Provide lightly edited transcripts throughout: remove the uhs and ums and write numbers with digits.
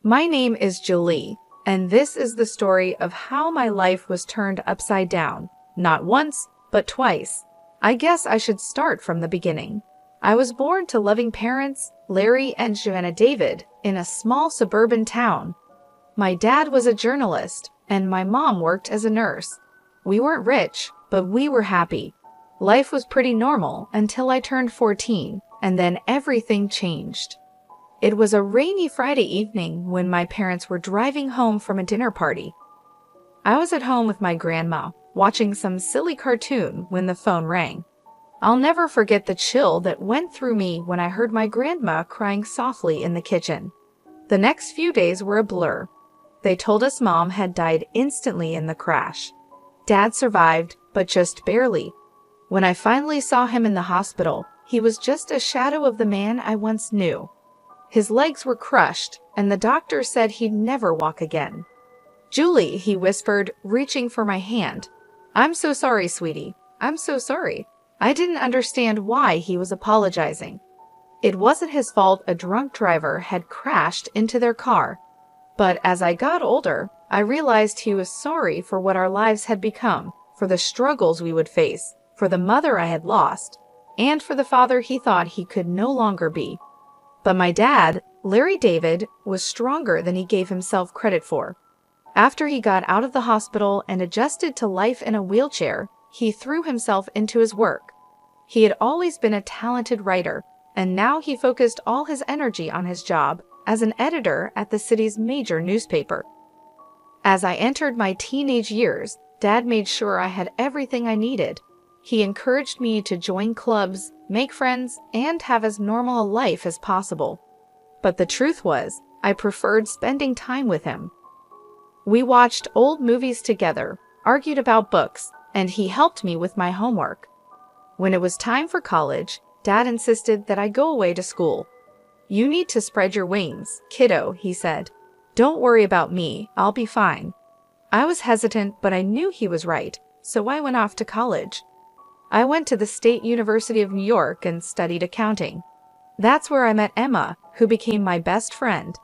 My name is Julie, and this is the story of how my life was turned upside down, not once, but twice. I guess I should start from the beginning. I was born to loving parents, Larry and Joanna David, in a small suburban town. My dad was a journalist, and my mom worked as a nurse. We weren't rich, but we were happy. Life was pretty normal until I turned 14, and then everything changed. It was a rainy Friday evening when my parents were driving home from a dinner party. I was at home with my grandma, watching some silly cartoon when the phone rang. I'll never forget the chill that went through me when I heard my grandma crying softly in the kitchen. The next few days were a blur. They told us Mom had died instantly in the crash. Dad survived, but just barely. When I finally saw him in the hospital, he was just a shadow of the man I once knew. His legs were crushed, and the doctor said he'd never walk again. "Julie," he whispered, reaching for my hand. "I'm so sorry, sweetie. I'm so sorry." I didn't understand why he was apologizing. It wasn't his fault a drunk driver had crashed into their car. But as I got older, I realized he was sorry for what our lives had become, for the struggles we would face, for the mother I had lost, and for the father he thought he could no longer be. But my dad, Larry David, was stronger than he gave himself credit for. After he got out of the hospital and adjusted to life in a wheelchair, he threw himself into his work. He had always been a talented writer, and now he focused all his energy on his job as an editor at the city's major newspaper. As I entered my teenage years, Dad made sure I had everything I needed. He encouraged me to join clubs, make friends, and have as normal a life as possible. But the truth was, I preferred spending time with him. We watched old movies together, argued about books, and he helped me with my homework. When it was time for college, Dad insisted that I go away to school. "You need to spread your wings, kiddo," he said. "Don't worry about me, I'll be fine." I was hesitant, but I knew he was right, so I went off to college. I went to the State University of New York and studied accounting. That's where I met Emma, who became my best friend.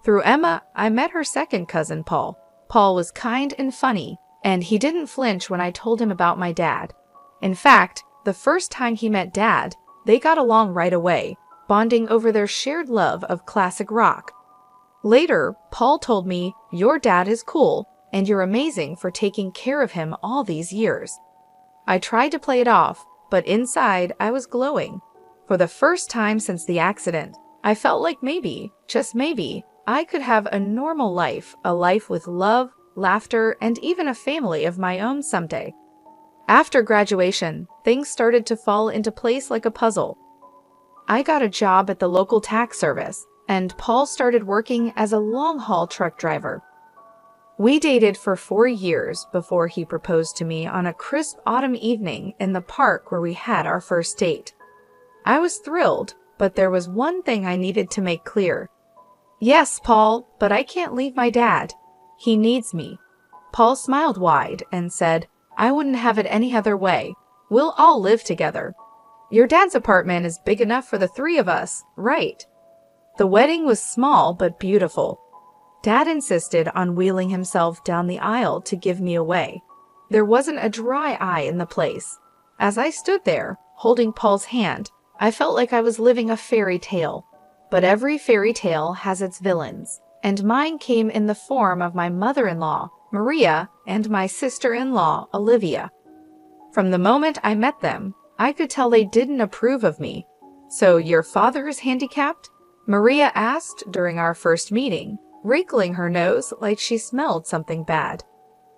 Through Emma, I met her second cousin, Paul. Paul was kind and funny, and he didn't flinch when I told him about my dad. In fact, the first time he met Dad, they got along right away, bonding over their shared love of classic rock. Later, Paul told me, "Your dad is cool, and you're amazing for taking care of him all these years." I tried to play it off, but inside I was glowing. For the first time since the accident, I felt like maybe, just maybe, I could have a normal life, a life with love, laughter, and even a family of my own someday. After graduation, things started to fall into place like a puzzle. I got a job at the local tax service, and Paul started working as a long-haul truck driver. We dated for 4 years before he proposed to me on a crisp autumn evening in the park where we had our first date. I was thrilled, but there was one thing I needed to make clear. "Yes, Paul, but I can't leave my dad. He needs me." Paul smiled wide and said, "I wouldn't have it any other way. We'll all live together. Your dad's apartment is big enough for the 3 of us, right?" The wedding was small but beautiful. Dad insisted on wheeling himself down the aisle to give me away. There wasn't a dry eye in the place. As I stood there, holding Paul's hand, I felt like I was living a fairy tale. But every fairy tale has its villains, and mine came in the form of my mother-in-law, Maria, and my sister-in-law, Olivia. From the moment I met them, I could tell they didn't approve of me. "So your father is handicapped?" Maria asked during our first meeting, wrinkling her nose like she smelled something bad.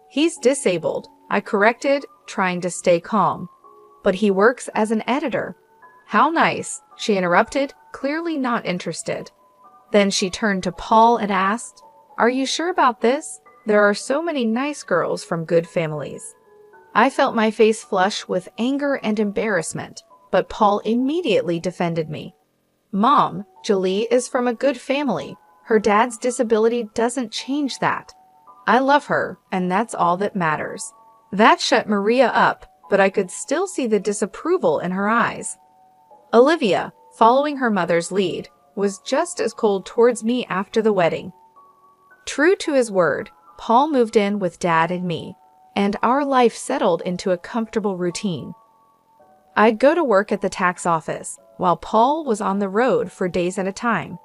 "He's disabled," I corrected, trying to stay calm. "But he works as an editor." "How nice," she interrupted, clearly not interested. Then she turned to Paul and asked, "Are you sure about this? There are so many nice girls from good families." I felt my face flush with anger and embarrassment, but Paul immediately defended me. "Mom, Julie is from a good family. Her dad's disability doesn't change that. I love her, and that's all that matters." That shut Maria up, but I could still see the disapproval in her eyes. Olivia, following her mother's lead, was just as cold towards me after the wedding. True to his word, Paul moved in with Dad and me, and our life settled into a comfortable routine. I'd go to work at the tax office, while Paul was on the road for days at a time.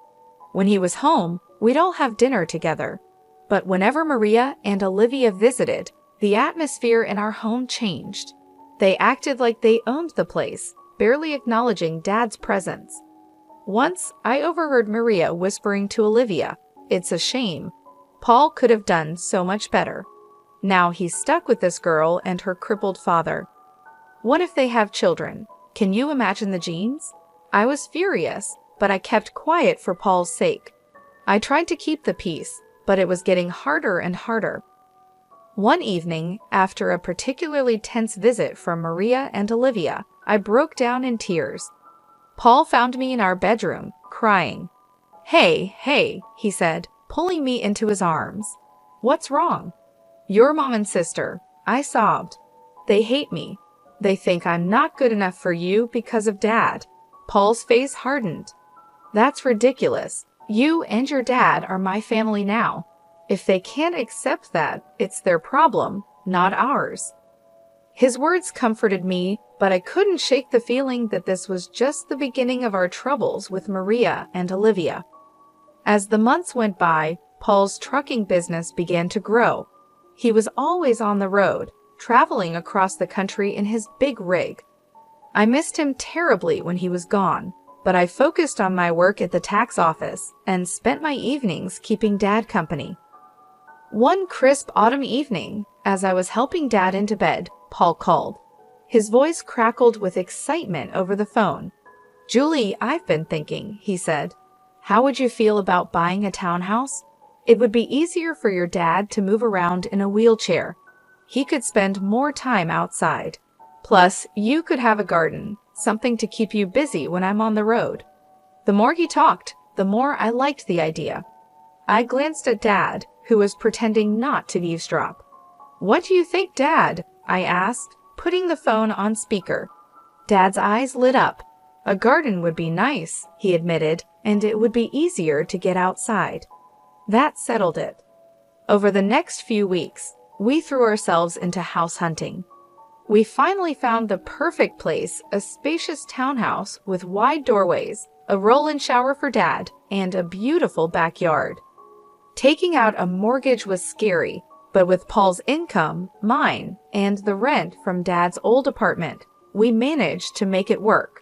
When he was home, we'd all have dinner together. But whenever Maria and Olivia visited, the atmosphere in our home changed. They acted like they owned the place, barely acknowledging Dad's presence. Once, I overheard Maria whispering to Olivia, "It's a shame. Paul could have done so much better. Now he's stuck with this girl and her crippled father. What if they have children? Can you imagine the genes?" I was furious, but I kept quiet for Paul's sake. I tried to keep the peace, but it was getting harder and harder. One evening, after a particularly tense visit from Maria and Olivia, I broke down in tears. Paul found me in our bedroom, crying. Hey, he said, pulling me into his arms. "What's wrong?" "Your mom and sister," I sobbed. "They hate me. They think I'm not good enough for you because of Dad." Paul's face hardened. "That's ridiculous. You and your dad are my family now. If they can't accept that, it's their problem, not ours." His words comforted me, but I couldn't shake the feeling that this was just the beginning of our troubles with Maria and Olivia. As the months went by, Paul's trucking business began to grow. He was always on the road, traveling across the country in his big rig. I missed him terribly when he was gone, but I focused on my work at the tax office and spent my evenings keeping Dad company. One crisp autumn evening, as I was helping Dad into bed, Paul called. His voice crackled with excitement over the phone. "Julie, I've been thinking," he said. "How would you feel about buying a townhouse? It would be easier for your dad to move around in a wheelchair. He could spend more time outside. Plus, you could have a garden, something to keep you busy when I'm on the road." The more he talked, the more I liked the idea. I glanced at Dad, who was pretending not to eavesdrop. "What do you think, Dad?" I asked, putting the phone on speaker. Dad's eyes lit up. "A garden would be nice," he admitted, "and it would be easier to get outside." That settled it. Over the next few weeks, we threw ourselves into house hunting. We finally found the perfect place, a spacious townhouse with wide doorways, a roll-in shower for Dad, and a beautiful backyard. Taking out a mortgage was scary, but with Paul's income, mine, and the rent from Dad's old apartment, we managed to make it work.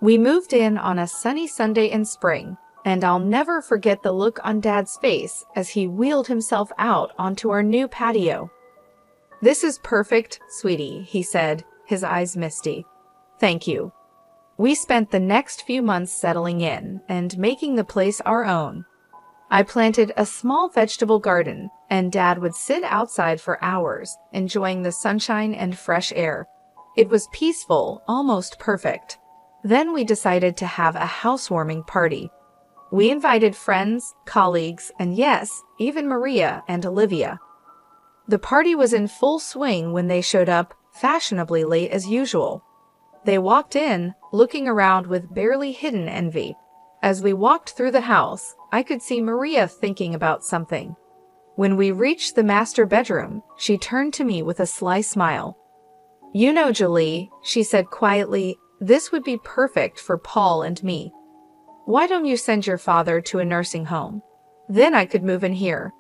We moved in on a sunny Sunday in spring, and I'll never forget the look on Dad's face as he wheeled himself out onto our new patio. "This is perfect, sweetie," he said, his eyes misty. "Thank you." We spent the next few months settling in and making the place our own. I planted a small vegetable garden, and Dad would sit outside for hours, enjoying the sunshine and fresh air. It was peaceful, almost perfect. Then we decided to have a housewarming party. We invited friends, colleagues, and yes, even Maria and Olivia. The party was in full swing when they showed up, fashionably late as usual. They walked in, looking around with barely hidden envy. As we walked through the house, I could see Maria thinking about something. When we reached the master bedroom, she turned to me with a sly smile. "You know, Julie," she said quietly, "this would be perfect for Paul and me. Why don't you send your father to a nursing home? Then I could move in here."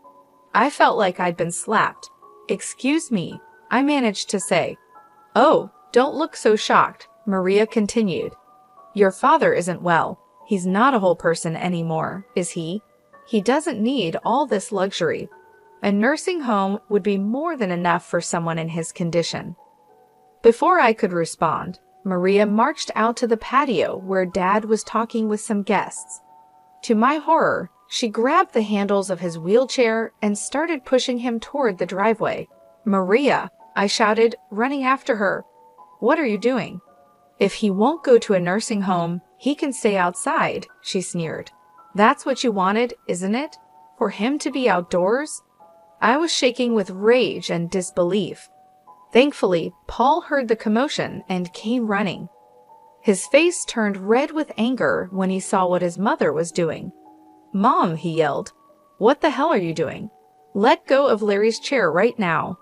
I felt like I'd been slapped. "Excuse me," I managed to say. "Oh, don't look so shocked," Maria continued. "Your father isn't well. He's not a whole person anymore, is he? He doesn't need all this luxury. A nursing home would be more than enough for someone in his condition." Before I could respond, Maria marched out to the patio where Dad was talking with some guests. To my horror, she grabbed the handles of his wheelchair and started pushing him toward the driveway. "Maria!" I shouted, running after her. "What are you doing?" "If he won't go to a nursing home, he can stay outside," she sneered. "That's what you wanted, isn't it? For him to be outdoors?" I was shaking with rage and disbelief. Thankfully, Paul heard the commotion and came running. His face turned red with anger when he saw what his mother was doing. "Mom," he yelled, What the hell are you doing? Let go of Larry's chair right now.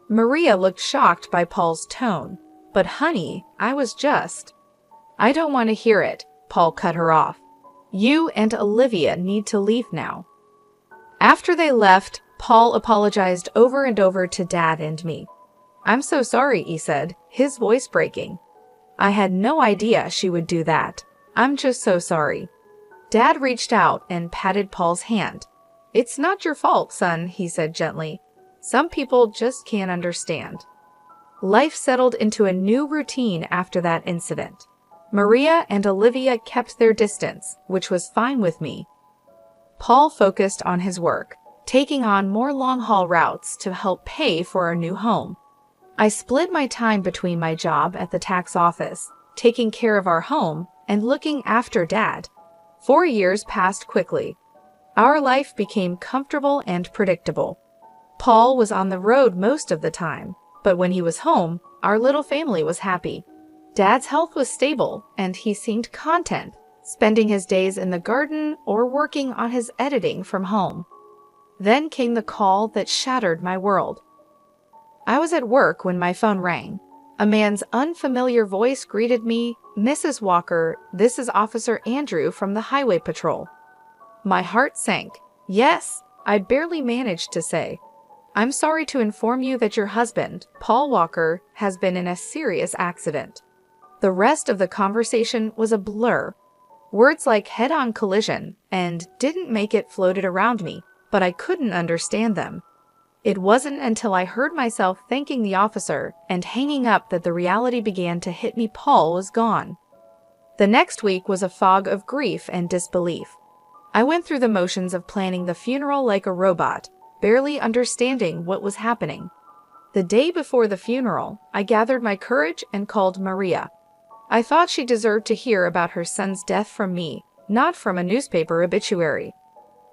Maria looked shocked by Paul's tone. But honey, I don't want to hear it, Paul cut her off. You and Olivia need to leave now. After they left, Paul apologized over and over to Dad and me. I'm so sorry, he said, his voice breaking. I had no idea she would do that. I'm just so sorry. Dad reached out and patted Paul's hand. It's not your fault, son, he said gently. Some people just can't understand. Life settled into a new routine after that incident. Maria and Olivia kept their distance, which was fine with me. Paul focused on his work, taking on more long-haul routes to help pay for our new home. I split my time between my job at the tax office, taking care of our home, and looking after Dad. 4 years passed quickly. Our life became comfortable and predictable. Paul was on the road most of the time, but when he was home, our little family was happy. Dad's health was stable, and he seemed content, spending his days in the garden or working on his editing from home. Then came the call that shattered my world. I was at work when my phone rang. A man's unfamiliar voice greeted me, Mrs. Walker, this is Officer Andrew from the Highway Patrol. My heart sank. Yes, I barely managed to say. I'm sorry to inform you that your husband, Paul Walker, has been in a serious accident. The rest of the conversation was a blur. Words like head-on collision and didn't make it floated around me, but I couldn't understand them. It wasn't until I heard myself thanking the officer and hanging up that the reality began to hit me. Paul was gone. The next week was a fog of grief and disbelief. I went through the motions of planning the funeral like a robot, barely understanding what was happening. The day before the funeral, I gathered my courage and called Maria. I thought she deserved to hear about her son's death from me, not from a newspaper obituary.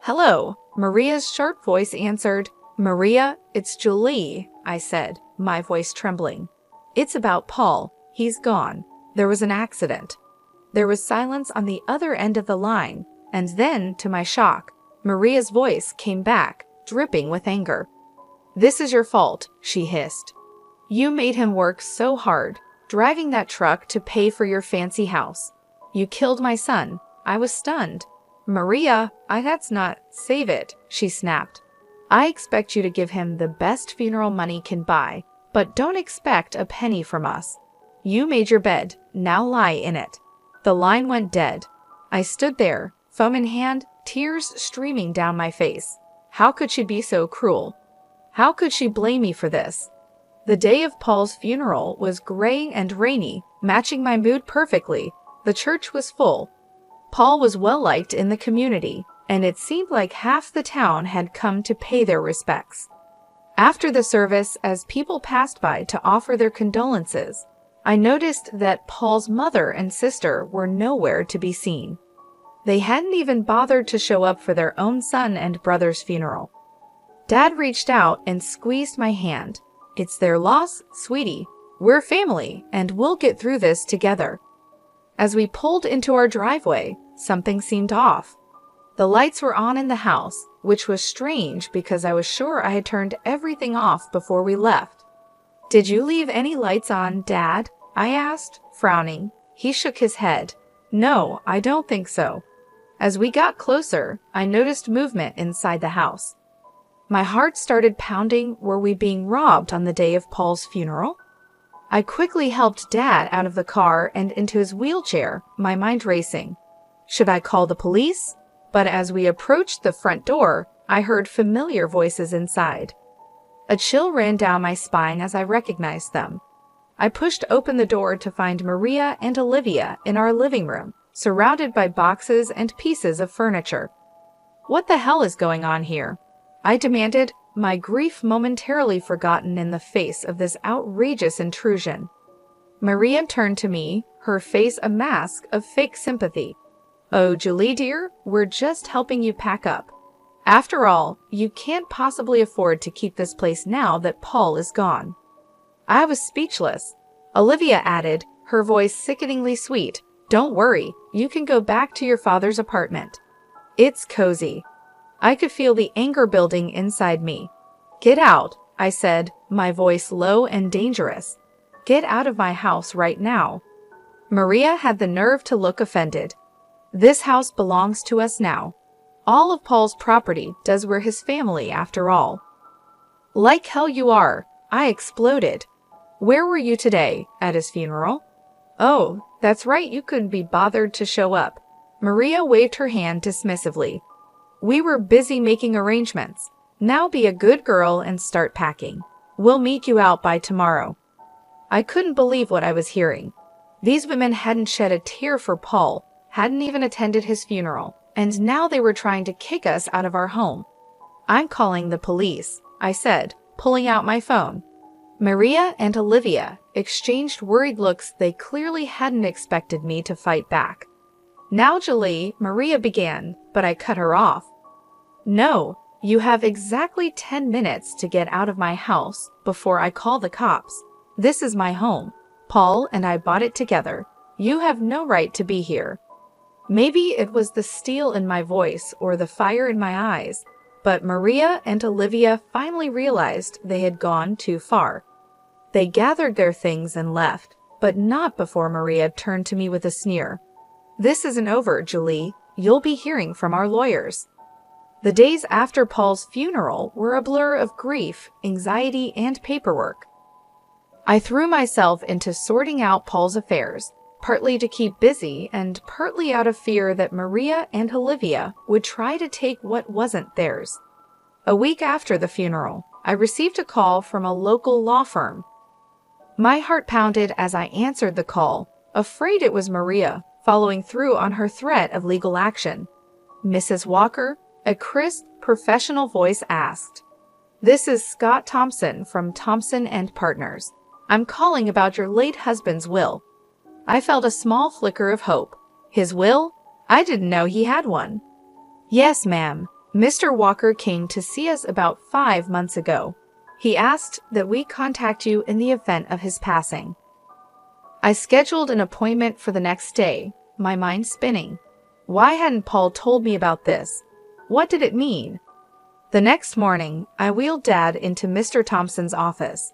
Hello, Maria's sharp voice answered. Maria, it's Julie, I said, my voice trembling. It's about Paul. He's gone. There was an accident. There was silence on the other end of the line, and then, to my shock, Maria's voice came back, dripping with anger. This is your fault, she hissed. You made him work so hard, driving that truck to pay for your fancy house. You killed my son. I was stunned. Maria, that's not, save it, she snapped. I expect you to give him the best funeral money can buy, but don't expect a penny from us. You made your bed, now lie in it. The line went dead. I stood there, phone in hand, tears streaming down my face. How could she be so cruel? How could she blame me for this? The day of Paul's funeral was gray and rainy, matching my mood perfectly. The church was full. Paul was well-liked in the community, and it seemed like half the town had come to pay their respects. After the service, as people passed by to offer their condolences, I noticed that Paul's mother and sister were nowhere to be seen. They hadn't even bothered to show up for their own son and brother's funeral. Dad reached out and squeezed my hand. It's their loss, sweetie. We're family, and we'll get through this together. As we pulled into our driveway, something seemed off. The lights were on in the house, which was strange because I was sure I had turned everything off before we left. Did you leave any lights on, Dad? I asked, frowning. He shook his head. No, I don't think so. As we got closer, I noticed movement inside the house. My heart started pounding. Were we being robbed on the day of Paul's funeral? I quickly helped Dad out of the car and into his wheelchair, my mind racing. Should I call the police? But as we approached the front door, I heard familiar voices inside. A chill ran down my spine as I recognized them. I pushed open the door to find Maria and Olivia in our living room, surrounded by boxes and pieces of furniture. What the hell is going on here? I demanded, my grief momentarily forgotten in the face of this outrageous intrusion. Maria turned to me, her face a mask of fake sympathy. Oh, Julie dear, we're just helping you pack up. After all, you can't possibly afford to keep this place now that Paul is gone. I was speechless. Olivia added, her voice sickeningly sweet, don't worry, you can go back to your father's apartment. It's cozy. I could feel the anger building inside me. "Get out," I said, my voice low and dangerous. "Get out of my house right now." Maria had the nerve to look offended. "This house belongs to us now. All of Paul's property does. We're his family after all." "Like hell you are," I exploded. "Where were you today? At his funeral?" "Oh, that's right, you couldn't be bothered to show up." Maria waved her hand dismissively. "We were busy making arrangements. Now be a good girl and start packing. We'll meet you out by tomorrow." I couldn't believe what I was hearing. These women hadn't shed a tear for Paul, hadn't even attended his funeral, and now they were trying to kick us out of our home. "I'm calling the police," I said, pulling out my phone. Maria and Olivia exchanged worried looks. They clearly hadn't expected me to fight back. "Now, Julie," Maria began, but I cut her off. "No, you have exactly 10 minutes to get out of my house before I call the cops. This is my home. Paul and I bought it together. You have no right to be here." Maybe it was the steel in my voice or the fire in my eyes, but Maria and Olivia finally realized they had gone too far. They gathered their things and left, but not before Maria turned to me with a sneer. "This isn't over, Julie. You'll be hearing from our lawyers." The days after Paul's funeral were a blur of grief, anxiety, and paperwork. I threw myself into sorting out Paul's affairs, partly to keep busy and partly out of fear that Maria and Olivia would try to take what wasn't theirs. A week after the funeral, I received a call from a local law firm. My heart pounded as I answered the call, afraid it was Maria, following through on her threat of legal action. "Mrs. Walker?" a crisp, professional voice asked. "This is Scott Thompson from Thompson and Partners. I'm calling about your late husband's will." I felt a small flicker of hope. "His will? I didn't know he had one." "Yes, ma'am. Mr. Walker came to see us about 5 months ago. He asked that we contact you in the event of his passing." I scheduled an appointment for the next day, my mind spinning. Why hadn't Paul told me about this? What did it mean? The next morning, I wheeled Dad into Mr. Thompson's office.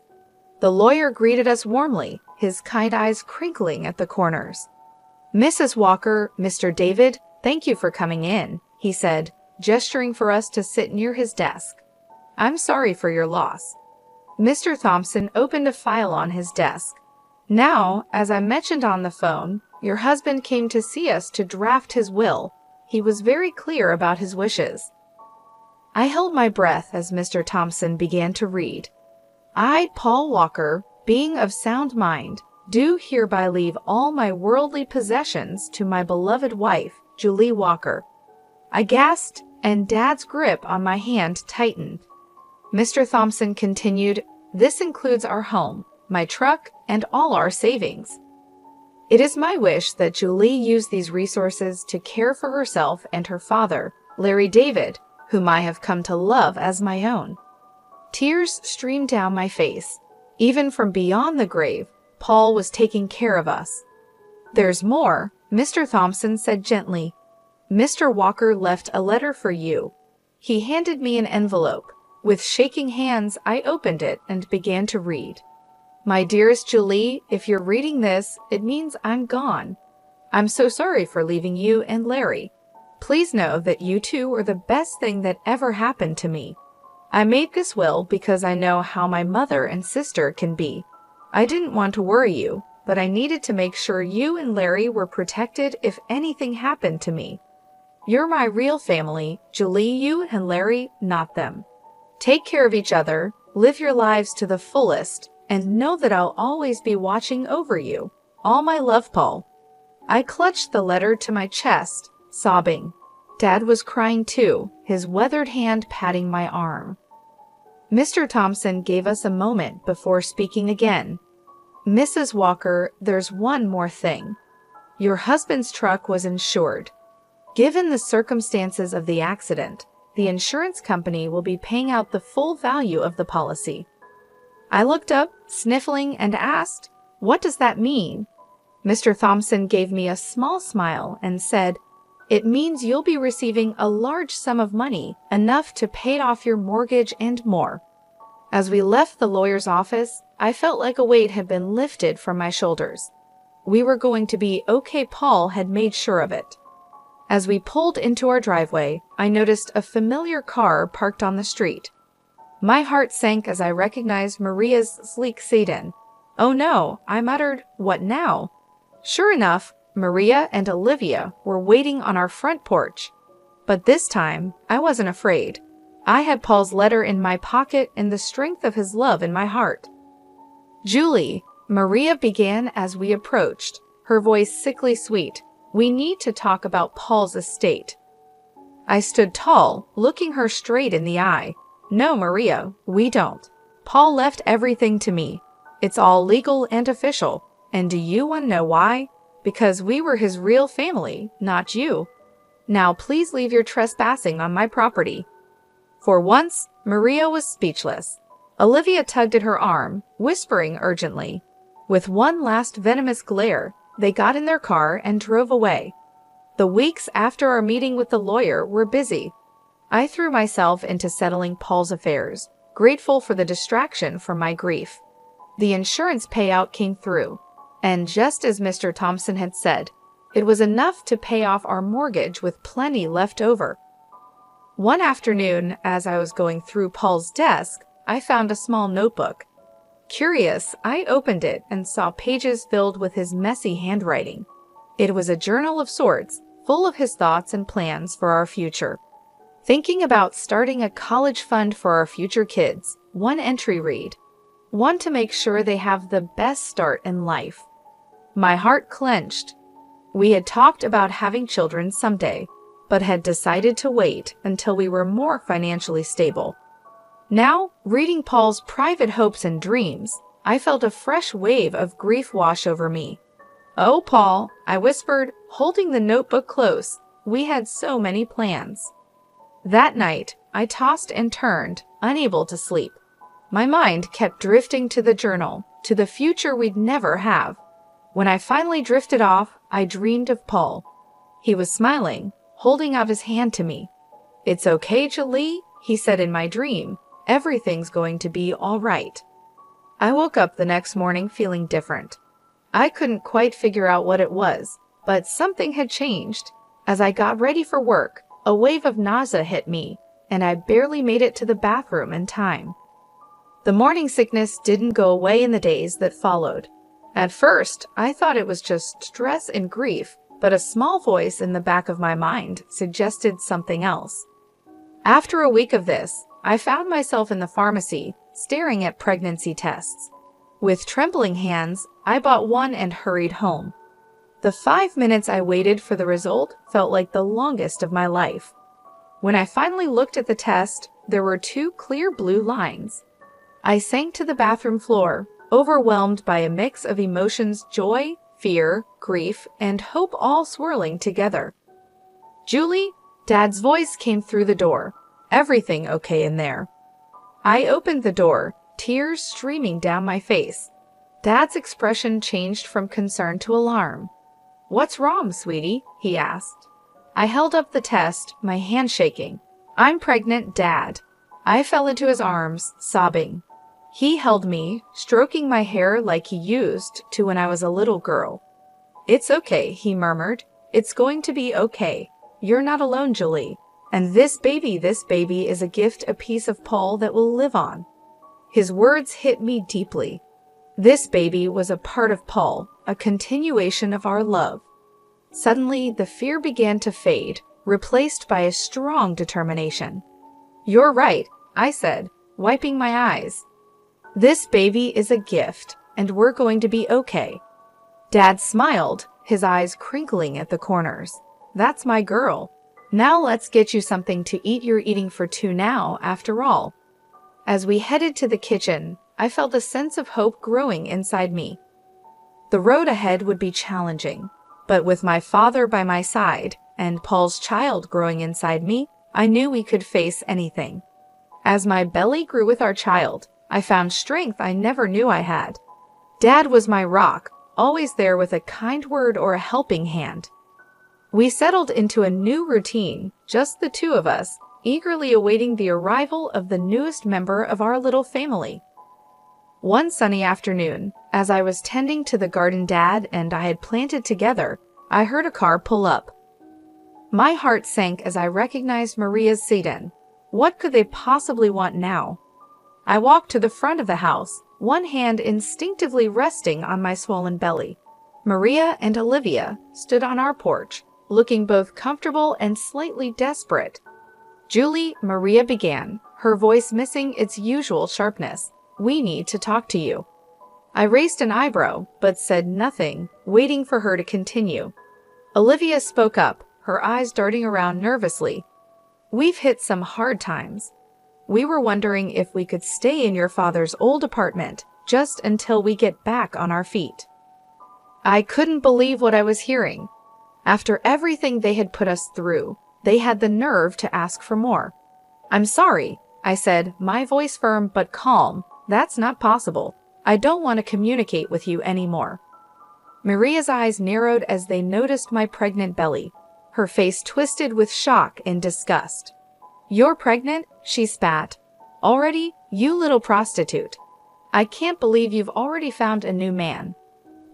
The lawyer greeted us warmly, his kind eyes crinkling at the corners. "Mrs. Walker, Mr. David, thank you for coming in," he said, gesturing for us to sit near his desk. "I'm sorry for your loss." Mr. Thompson opened a file on his desk. "Now, as I mentioned on the phone, your husband came to see us to draft his will. He was very clear about his wishes." I held my breath as Mr. Thompson began to read. "I, Paul Walker, being of sound mind, do hereby leave all my worldly possessions to my beloved wife, Julie Walker." I gasped, and Dad's grip on my hand tightened. Mr. Thompson continued, "This includes our home, my truck, and all our savings. It is my wish that Julie use these resources to care for herself and her father, Larry David, whom I have come to love as my own." Tears streamed down my face. Even from beyond the grave, Paul was taking care of us. "There's more," Mr. Thompson said gently. "Mr. Walker left a letter for you." He handed me an envelope. With shaking hands, I opened it and began to read. "My dearest Julie, if you're reading this, it means I'm gone. I'm so sorry for leaving you and Larry. Please know that you two are the best thing that ever happened to me. I made this will because I know how my mother and sister can be. I didn't want to worry you, but I needed to make sure you and Larry were protected if anything happened to me. You're my real family, Julie, you and Larry, not them. Take care of each other, live your lives to the fullest, and know that I'll always be watching over you. All my love, Paul." I clutched the letter to my chest, sobbing. Dad was crying too, his weathered hand patting my arm. Mr. Thompson gave us a moment before speaking again. "Mrs. Walker, there's one more thing. Your husband's truck was insured. Given the circumstances of the accident, the insurance company will be paying out the full value of the policy." I looked up, sniffling, and asked, "What does that mean?" Mr. Thompson gave me a small smile and said, It means you'll be receiving a large sum of money, enough to pay off your mortgage and more. As we left the lawyer's office, I felt like a weight had been lifted from my shoulders. We were going to be okay. Paul had made sure of it. As we pulled into our driveway, I noticed a familiar car parked on the street. My heart sank as I recognized Maria's sleek sedan. "Oh no," I muttered, "what now?" Sure enough, Maria and Olivia were waiting on our front porch. But this time, I wasn't afraid. I had Paul's letter in my pocket and the strength of his love in my heart. "Julie," Maria began as we approached, her voice sickly sweet, "we need to talk about Paul's estate." I stood tall, looking her straight in the eye. "No, Maria, we don't. Paul left everything to me. It's all legal and official. And do you want to know why? Because we were his real family, not you. Now please leave your trespassing on my property." For once, Maria was speechless. Olivia tugged at her arm, whispering urgently. With one last venomous glare, they got in their car and drove away. The weeks after our meeting with the lawyer were busy. I threw myself into settling Paul's affairs, grateful for the distraction from my grief. The insurance payout came through, and just as Mr. Thompson had said, it was enough to pay off our mortgage with plenty left over. One afternoon, as I was going through Paul's desk, I found a small notebook. Curious, I opened it and saw pages filled with his messy handwriting. It was a journal of sorts, full of his thoughts and plans for our future. Thinking about starting a college fund for our future kids, one entry read, "Want to make sure they have the best start in life." My heart clenched. We had talked about having children someday, but had decided to wait until we were more financially stable. Now, reading Paul's private hopes and dreams, I felt a fresh wave of grief wash over me. "Oh, Paul," I whispered, holding the notebook close, "we had so many plans." That night, I tossed and turned, unable to sleep. My mind kept drifting to the journal, to the future we'd never have. When I finally drifted off, I dreamed of Paul. He was smiling, holding out his hand to me. "It's okay, Julie," he said in my dream. "Everything's going to be all right." I woke up the next morning feeling different. I couldn't quite figure out what it was, but something had changed. As I got ready for work, a wave of nausea hit me, and I barely made it to the bathroom in time. The morning sickness didn't go away in the days that followed. At first, I thought it was just stress and grief, but a small voice in the back of my mind suggested something else. After a week of this, I found myself in the pharmacy, staring at pregnancy tests. With trembling hands, I bought one and hurried home. The 5 minutes I waited for the result felt like the longest of my life. When I finally looked at the test, there were 2 clear blue lines. I sank to the bathroom floor, overwhelmed by a mix of emotions: joy, fear, grief, and hope all swirling together. "Julie," Dad's voice came through the door. "Everything okay in there?" I opened the door, tears streaming down my face. Dad's expression changed from concern to alarm. "What's wrong, sweetie?" he asked. I held up the test, my hand shaking. "I'm pregnant, Dad." I fell into his arms, sobbing. He held me, stroking my hair like he used to when I was a little girl. "It's okay," he murmured. "It's going to be okay. You're not alone, Julie. And this baby is a gift, a piece of Paul that will live on." His words hit me deeply. This baby was a part of Paul, a continuation of our love. Suddenly, the fear began to fade, replaced by a strong determination. "You're right," I said, wiping my eyes. "This baby is a gift, and we're going to be okay." Dad smiled, his eyes crinkling at the corners. "That's my girl. Now let's get you something to eat. You're eating for 2 now, after all." As we headed to the kitchen, I felt a sense of hope growing inside me. The road ahead would be challenging, but with my father by my side and Paul's child growing inside me, I knew we could face anything. As my belly grew with our child, I found strength I never knew I had. Dad was my rock, always there with a kind word or a helping hand. We settled into a new routine, just the two of us, eagerly awaiting the arrival of the newest member of our little family. One sunny afternoon, as I was tending to the garden Dad and I had planted together, I heard a car pull up. My heart sank as I recognized Maria's sedan. What could they possibly want now? I walked to the front of the house, one hand instinctively resting on my swollen belly. Maria and Olivia stood on our porch, looking both comfortable and slightly desperate. "Julie," Maria began, her voice missing its usual sharpness, "we need to talk to you." I raised an eyebrow, but said nothing, waiting for her to continue. Olivia spoke up, her eyes darting around nervously. "We've hit some hard times. We were wondering if we could stay in your father's old apartment, just until we get back on our feet." I couldn't believe what I was hearing. After everything they had put us through, they had the nerve to ask for more. "I'm sorry," I said, my voice firm but calm. "That's not possible. I don't want to communicate with you anymore." Maria's eyes narrowed as they noticed my pregnant belly. Her face twisted with shock and disgust. "You're pregnant?" she spat. "Already? You little prostitute. I can't believe you've already found a new man.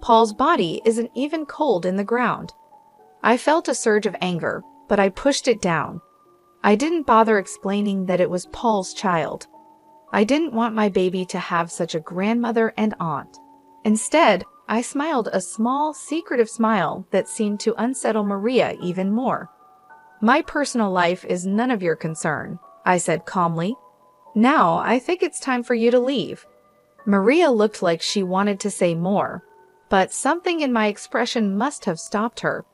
Paul's body isn't even cold in the ground." I felt a surge of anger, but I pushed it down. I didn't bother explaining that it was Paul's child. I didn't want my baby to have such a grandmother and aunt. Instead, I smiled a small, secretive smile that seemed to unsettle Maria even more. "My personal life is none of your concern," I said calmly. "Now I think it's time for you to leave." Maria looked like she wanted to say more, but something in my expression must have stopped her.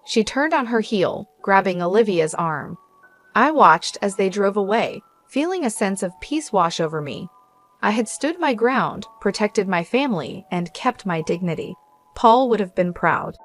She turned on her heel, grabbing Olivia's arm. I watched as they drove away, feeling a sense of peace wash over me. I had stood my ground, protected my family, and kept my dignity. Paul would have been proud.